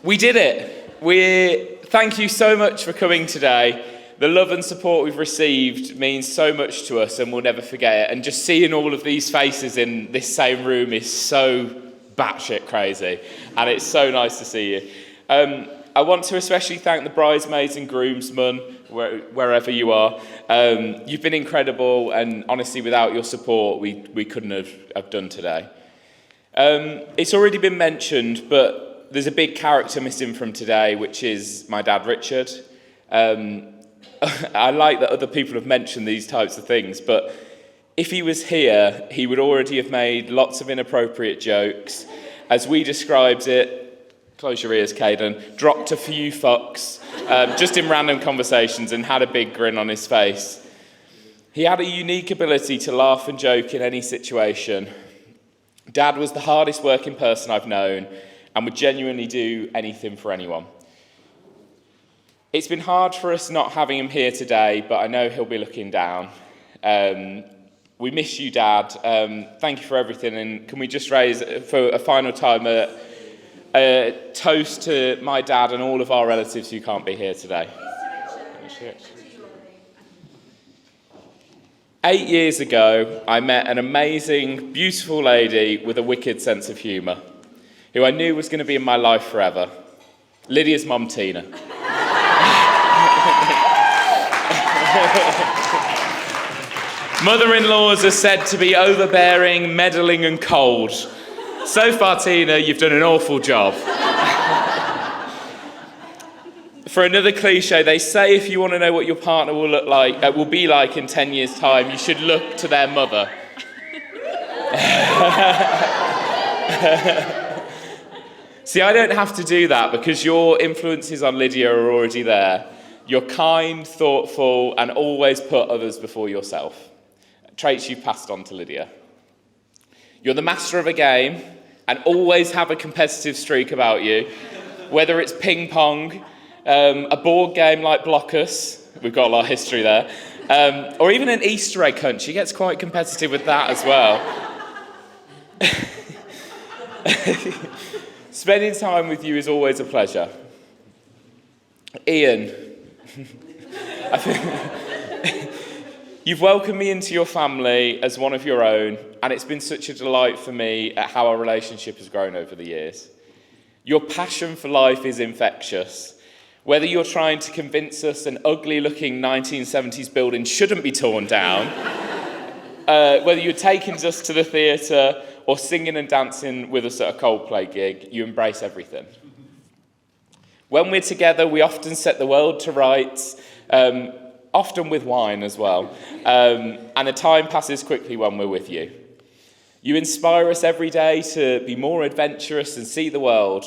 We did it. Thank you so much for coming today. The love and support we've received means so much to us and we'll never forget it. And just seeing all of these faces in this same room is so batshit crazy. And it's so nice to see you. I want to especially thank the bridesmaids and groomsmen, wherever you are. You've been incredible, and honestly, without your support, we couldn't have done today. It's already been mentioned, but there's a big character missing from today, which is my dad, Richard. I like that other people have mentioned these types of things, but if he was here, he would already have made lots of inappropriate jokes. As we described it, close your ears, Caden, dropped a few fucks, just in random conversations, and had a big grin on his face. He had a unique ability to laugh and joke in any situation. Dad was the hardest working person I've known, and would genuinely do anything for anyone. It's been hard for us not having him here today, but I know he'll be looking down. We miss you, Dad. Thank you for everything, and can we just raise, for a final time, a toast to my dad and all of our relatives who can't be here today. 8 years ago, I met an amazing, beautiful lady with a wicked sense of humour, who I knew was going to be in my life forever. Lydia's mum, Tina. Mother-in-laws are said to be overbearing, meddling and cold. So far, Tina, you've done an awful job. For another cliche, they say if you want to know what your partner will be like in 10 years' time, you should look to their mother. See, I don't have to do that because your influences on Lydia are already there. You're kind, thoughtful, and always put others before yourself. Traits you've passed on to Lydia. You're the master of a game and always have a competitive streak about you, whether it's ping pong, a board game like Blockers, we've got a lot of history there, or even an Easter egg hunt. She gets quite competitive with that as well. Spending time with you is always a pleasure. Ian, you've welcomed me into your family as one of your own, and it's been such a delight for me at how our relationship has grown over the years. Your passion for life is infectious. Whether you're trying to convince us an ugly-looking 1970s building shouldn't be torn down, whether you're taking us to the theatre or singing and dancing with us at a Coldplay gig, you embrace everything. When we're together, we often set the world to rights, often with wine as well, and the time passes quickly when we're with you. You inspire us every day to be more adventurous and see the world.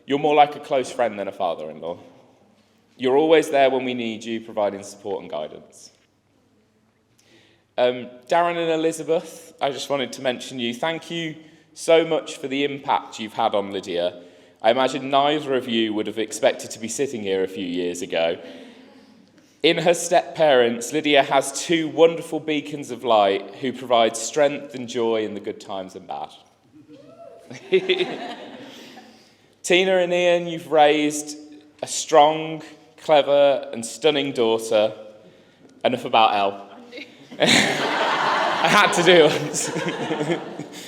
You're more like a close friend than a father-in-law. You're always there when we need you, providing support and guidance. Darren and Elizabeth, I just wanted to mention you. Thank you so much for the impact you've had on Lydia. I imagine neither of you would have expected to be sitting here a few years ago. In her step-parents, Lydia has two wonderful beacons of light who provide strength and joy in the good times and bad. Tina and Ian, you've raised a strong, clever and stunning daughter. Enough about Elle. I had to do it.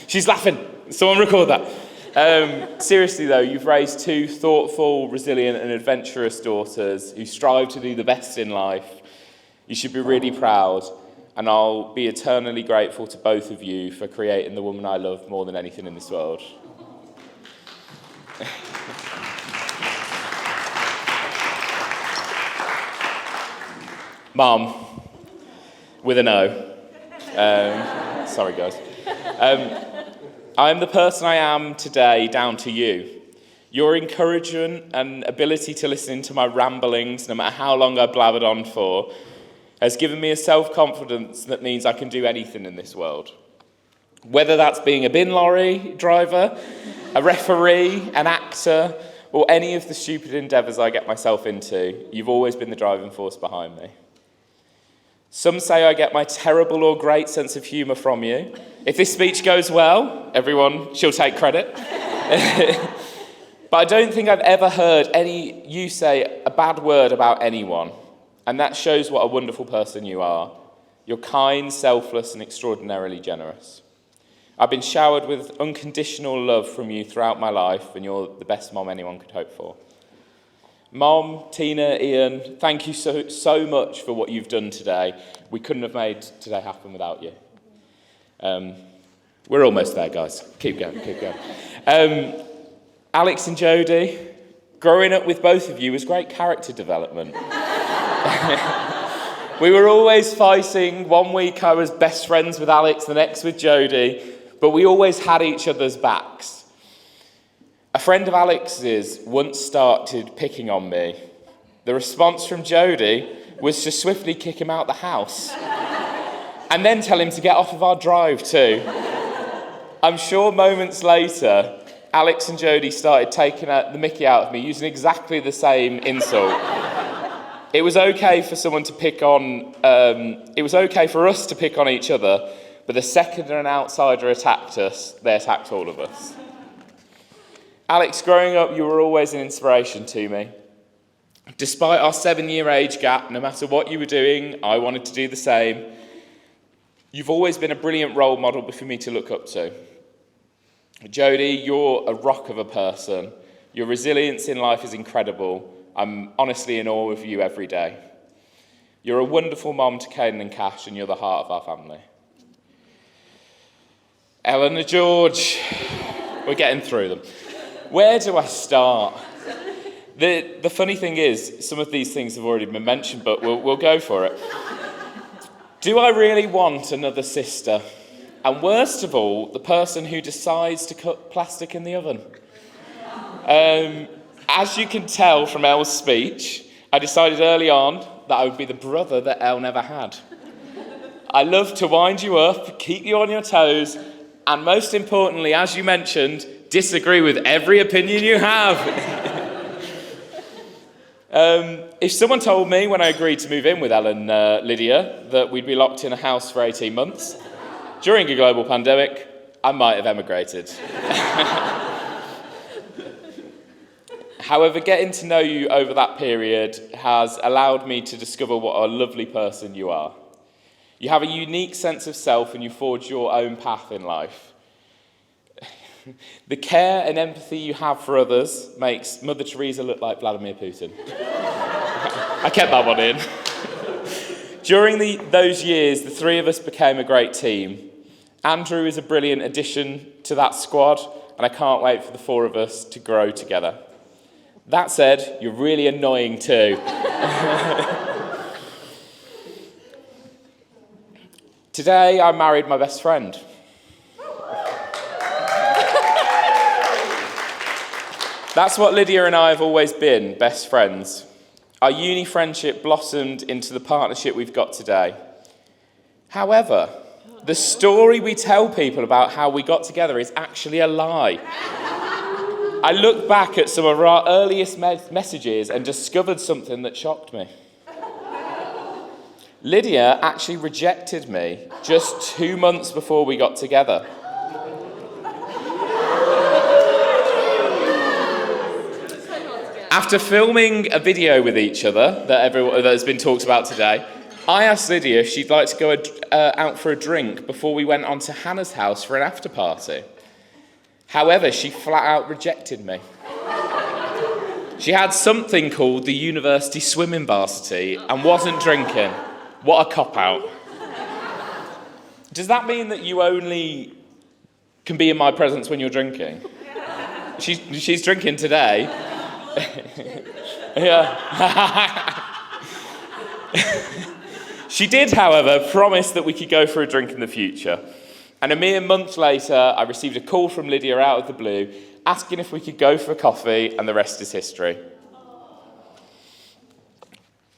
She's laughing. Someone record that. Seriously though, you've raised two thoughtful, resilient and adventurous daughters who strive to do the best in life. You should be really proud, and I'll be eternally grateful to both of you for creating the woman I love more than anything in this world. Mom, with an O. Sorry, guys. I'm the person I am today down to you. Your encouragement and ability to listen to my ramblings, no matter how long I blabbered on for, has given me a self-confidence that means I can do anything in this world. Whether that's being a bin lorry driver, a referee, an actor, or any of the stupid endeavours I get myself into, you've always been the driving force behind me. Some say I get my terrible or great sense of humour from you. If this speech goes well, everyone, she'll take credit. But I don't think I've ever heard you say a bad word about anyone. And that shows what a wonderful person you are. You're kind, selfless, and extraordinarily generous. I've been showered with unconditional love from you throughout my life, and you're the best mom anyone could hope for. Mom, Tina, Ian, thank you so much for what you've done today. We couldn't have made today happen without you. We're almost there, guys. Keep going. Alex and Jodie, growing up with both of you was great character development. We were always fighting. One week I was best friends with Alex, the next with Jodie, but we always had each other's backs. A friend of Alex's once started picking on me. The response from Jodie was to swiftly kick him out the house and then tell him to get off of our drive too. I'm sure moments later, Alex and Jodie started taking the mickey out of me using exactly the same insult. It was okay for someone to pick on, it was okay for us to pick on each other, but the second an outsider attacked us, they attacked all of us. Alex, growing up, you were always an inspiration to me. Despite our 7-year age gap, no matter what you were doing, I wanted to do the same. You've always been a brilliant role model for me to look up to. Jodie, you're a rock of a person. Your resilience in life is incredible. I'm honestly in awe of you every day. You're a wonderful mom to Caden and Cash, and you're the heart of our family. Eleanor George, we're getting through them. Where do I start? The funny thing is, some of these things have already been mentioned, but we'll go for it. Do I really want another sister? And worst of all, the person who decides to cut plastic in the oven. As you can tell from Elle's speech, I decided early on that I would be the brother that Elle never had. I love to wind you up, keep you on your toes, and most importantly, as you mentioned, disagree with every opinion you have. If someone told me when I agreed to move in with Elle and Lydia that we'd be locked in a house for 18 months during a global pandemic, I might have emigrated. However, getting to know you over that period has allowed me to discover what a lovely person you are. You have a unique sense of self and you forge your own path in life. The care and empathy you have for others makes Mother Teresa look like Vladimir Putin. I kept that one in. During those years, the three of us became a great team. Andrew is a brilliant addition to that squad, and I can't wait for the four of us to grow together. That said, you're really annoying too. Today, I married my best friend. That's what Lydia and I have always been, best friends. Our uni friendship blossomed into the partnership we've got today. However, the story we tell people about how we got together is actually a lie. I looked back at some of our earliest messages and discovered something that shocked me. Lydia actually rejected me just 2 months before we got together. After filming a video with each other that has been talked about today, I asked Lydia if she'd like to go out for a drink before we went on to Hannah's house for an after party. However, she flat out rejected me. She had something called the University Swimming Varsity and wasn't drinking. What a cop-out. Does that mean that you only can be in my presence when you're drinking? She's drinking today. Yeah. She did, however, promise that we could go for a drink in the future. And a mere month later, I received a call from Lydia out of the blue, asking if we could go for coffee, and the rest is history.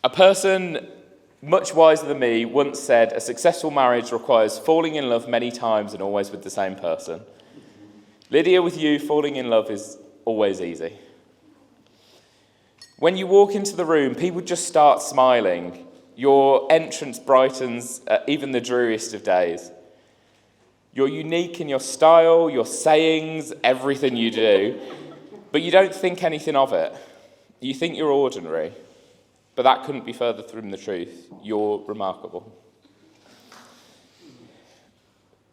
A person much wiser than me once said, a successful marriage requires falling in love many times and always with the same person. Lydia, with you, falling in love is always easy. When you walk into the room, people just start smiling. Your entrance brightens even the dreariest of days. You're unique in your style, your sayings, everything you do. But you don't think anything of it. You think you're ordinary, but that couldn't be further from the truth. You're remarkable.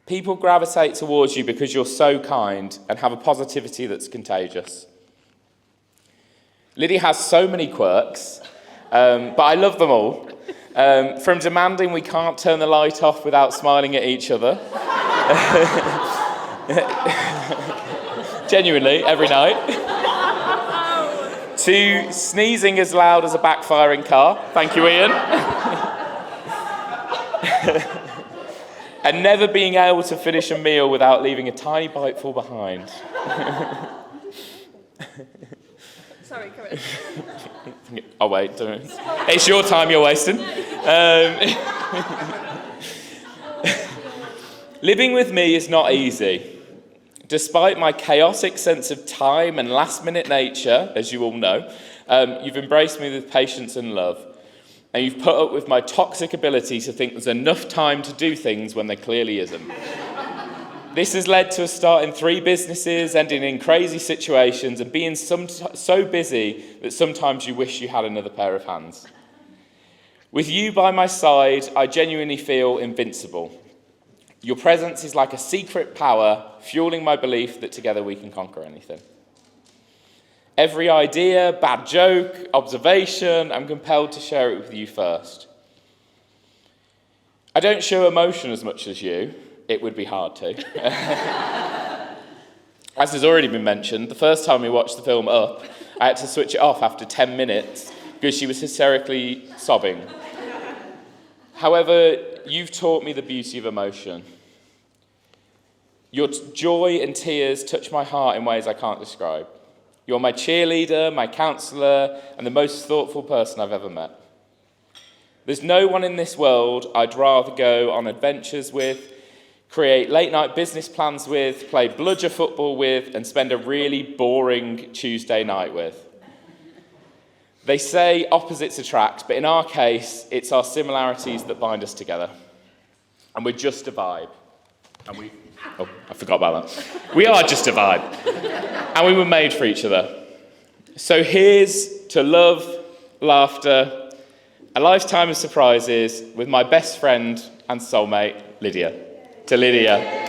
People gravitate towards you because you're so kind and have a positivity that's contagious. Lydia has so many quirks, but I love them all. From demanding we can't turn the light off without smiling at each other. Genuinely, every night. To sneezing as loud as a backfiring car. Thank you, Ian. And never being able to finish a meal without leaving a tiny bite fall behind. Sorry, come in. Oh, wait, don't. It's your time you're wasting. Living with me is not easy. Despite my chaotic sense of time and last-minute nature, as you all know, you've embraced me with patience and love. And you've put up with my toxic ability to think there's enough time to do things when there clearly isn't. This has led to us starting 3 businesses, ending in crazy situations, and being so busy that sometimes you wish you had another pair of hands. With you by my side, I genuinely feel invincible. Your presence is like a secret power, fueling my belief that together we can conquer anything. Every idea, bad joke, observation, I'm compelled to share it with you first. I don't show emotion as much as you. It would be hard to. As has already been mentioned, the first time we watched the film Up, I had to switch it off after 10 minutes because she was hysterically sobbing. However, you've taught me the beauty of emotion. Your joy and tears touch my heart in ways I can't describe. You're my cheerleader, my counsellor, and the most thoughtful person I've ever met. There's no one in this world I'd rather go on adventures with, create late-night business plans with, play bludger football with, and spend a really boring Tuesday night with. They say opposites attract, but in our case, it's our similarities that bind us together. And we're just a vibe. Oh, I forgot about that. We are just a vibe. And we were made for each other. So here's to love, laughter, a lifetime of surprises with my best friend and soulmate, Lydia. To Lydia.